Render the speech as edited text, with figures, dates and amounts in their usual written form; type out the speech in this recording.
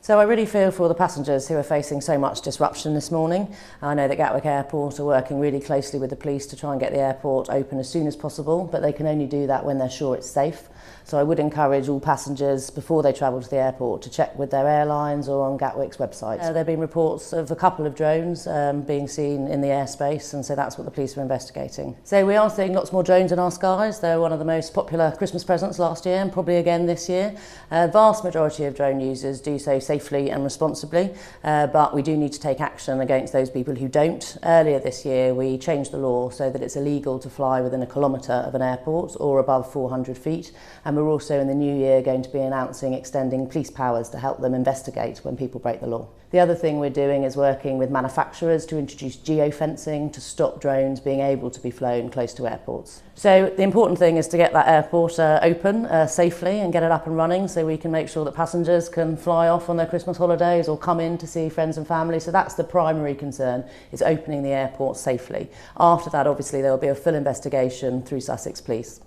So I really feel for the passengers who are facing so much disruption this morning. I know that Gatwick Airport are working really closely with the police to try and get the airport open as soon as possible, but they can only do that when they're sure it's safe. So I would encourage all passengers before they travel to the airport to check with their airlines or on Gatwick's website. There have been reports of a couple of drones being seen in the airspace, and so that's what the police are investigating. So we are seeing lots more drones in our skies. They're one of the most popular Christmas presents last year and probably again this year. Vast majority of drone users do so safely and responsibly, but we do need to take action against those people who don't. Earlier this year we changed the law so that it's illegal to fly within a kilometre of an airport or above 400 feet, and we're also in the new year going to be announcing extending police powers to help them investigate when people break the law. The other thing we're doing is working with manufacturers to introduce geofencing to stop drones being able to be flown close to airports. So the important thing is to get that airport open safely and get it up and running so we can make sure that passengers can fly off on their Christmas holidays or come in to see friends and family. So that's the primary concern, is opening the airport safely. After that, obviously, there will be a full investigation through Sussex Police.